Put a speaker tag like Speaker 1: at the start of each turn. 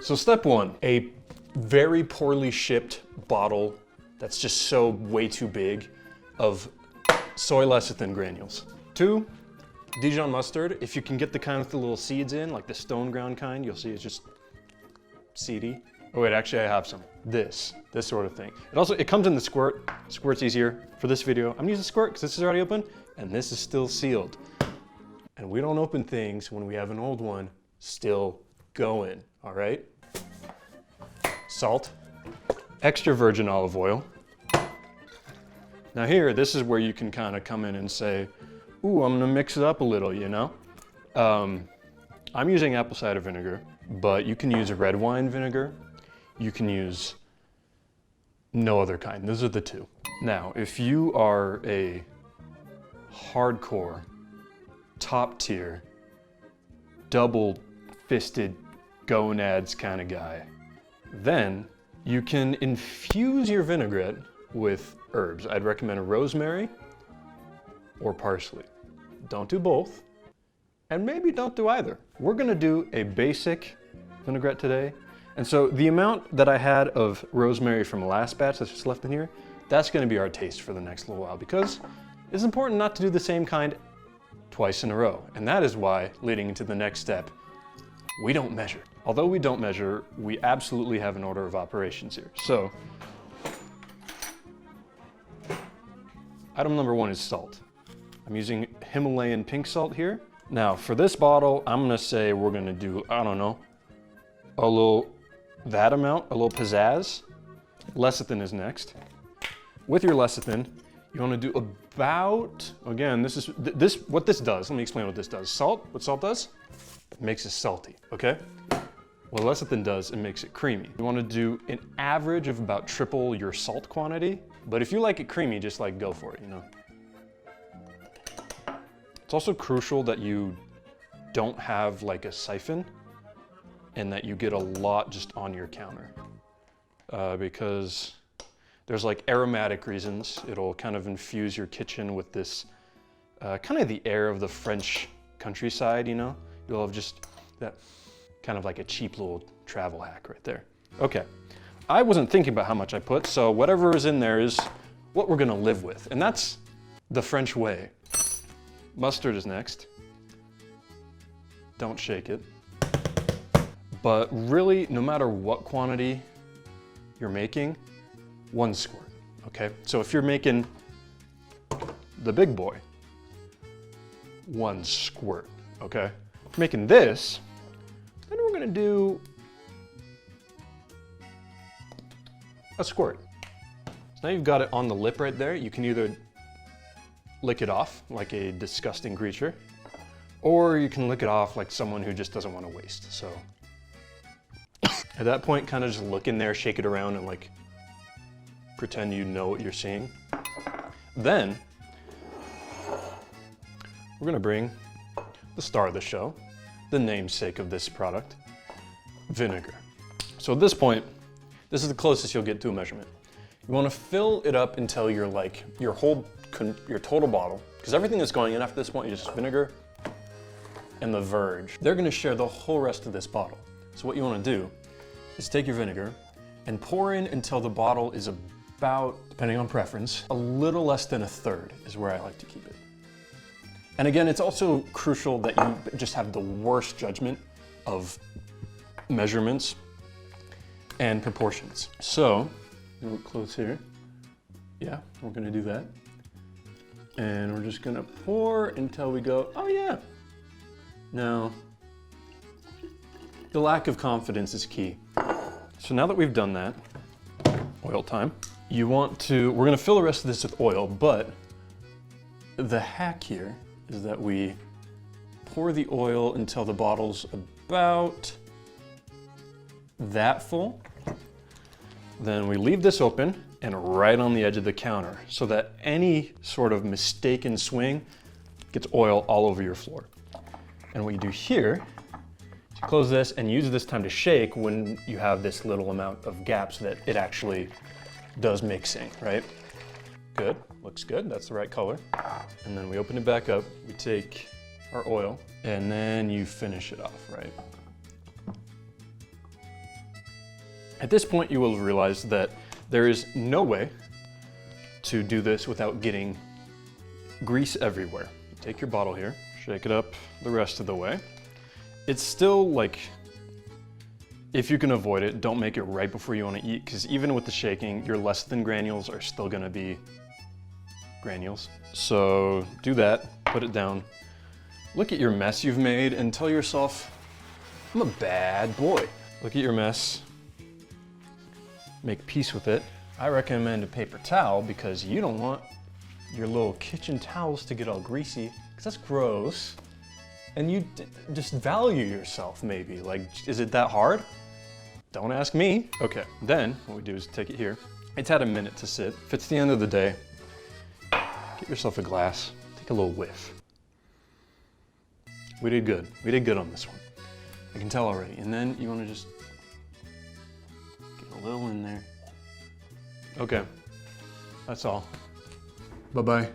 Speaker 1: So step one, a very poorly shipped bottle that's just so way too big of soy lecithin granules. 2, Dijon mustard. If you can get the kind with the little seeds in, like the stone ground kind, you'll see it's just seedy. Oh wait, actually I have some. This sort of thing. It comes in the squirt. Squirt's easier. For this video, I'm using squirt because this is already open and this is still sealed. And we don't open things when we have an old one still going, all right? Salt, extra virgin olive oil. Now here, this is where you can kind of come in and say, ooh, I'm gonna mix it up a little, you know? I'm using apple cider vinegar, but you can use red wine vinegar. You can use no other kind. Those are the 2. Now, if you are a hardcore, top tier, double-fisted gonads kind of guy, then you can infuse your vinaigrette with herbs. I'd recommend rosemary or parsley. Don't do both, and maybe don't do either. We're gonna do a basic vinaigrette today, and so the amount that I had of rosemary from the last batch that's just left in here, that's gonna be our taste for the next little while, because it's important not to do the same kind twice in a row, and that is why, leading into the next step, we don't measure. Although we don't measure, we absolutely have an order of operations here. So, item number 1 is salt. I'm using Himalayan pink salt here. Now, for this bottle, I'm gonna say we're gonna do, I don't know, that amount, a little pizzazz. Lecithin is next. With your lecithin, you wanna do about, again, what this does, let me explain what this does. What salt does? It makes it salty, okay? What lecithin does, it makes it creamy. You wanna do an average of about triple your salt quantity, but if you like it creamy, just like go for it, you know? It's also crucial that you don't have like a siphon and that you get a lot just on your counter because there's like aromatic reasons. It'll kind of infuse your kitchen with this kind of the air of the French countryside, you know? You'll have just that kind of like a cheap little travel hack right there. Okay, I wasn't thinking about how much I put, so whatever is in there is what we're gonna live with, and that's the French way. Mustard is next. Don't shake it. But really, no matter what quantity you're making, 1 squirt, okay? So if you're making the big boy, 1 squirt, okay? If you're making this, then we're gonna do a squirt. So now you've got it on the lip right there. You can either lick it off like a disgusting creature, or you can lick it off like someone who just doesn't want to waste. So at that point, kind of just look in there, shake it around, and like pretend you know what you're seeing. Then we're gonna bring the star of the show, the namesake of this product, vinegar. So at this point, this is the closest you'll get to a measurement. You want to fill it up until you're like your total bottle, because everything that's going in after this point is just vinegar and the verge. They're going to share the whole rest of this bottle. So what you want to do is take your vinegar and pour in until the bottle is about, depending on preference, a little less than 1/3 is where I like to keep it. And again, it's also crucial that you just have the worst judgment of measurements and proportions. So, look close here. Yeah, we're gonna do that. And we're just gonna pour until we go, oh yeah. Now, the lack of confidence is key. So now that we've done that, oil time, we're gonna fill the rest of this with oil, but the hack here is that we pour the oil until the bottle's about that full. Then we leave this open and right on the edge of the counter so that any sort of mistaken swing gets oil all over your floor. And what you do here is you close this and use this time to shake when you have this little amount of gap so that it actually does mixing, right? Good, looks good, that's the right color. And then we open it back up, we take our oil, and then you finish it off, right? At this point, you will realize that there is no way to do this without getting grease everywhere. You take your bottle here, shake it up the rest of the way. It's still like, if you can avoid it, don't make it right before you want to eat, because even with the shaking, your less than granules are still gonna be granules. So do that, put it down. Look at your mess you've made and tell yourself, I'm a bad boy. Look at your mess, make peace with it. I recommend a paper towel because you don't want your little kitchen towels to get all greasy, because that's gross. And you just value yourself maybe. Like, is it that hard? Don't ask me. Okay, then what we do is take it here. It's had a minute to sit. If it's the end of the day, get yourself a glass, take a little whiff. We did good. We did good on this one. I can tell already. And then you want to just get a little in there. Okay, that's all. Bye-bye.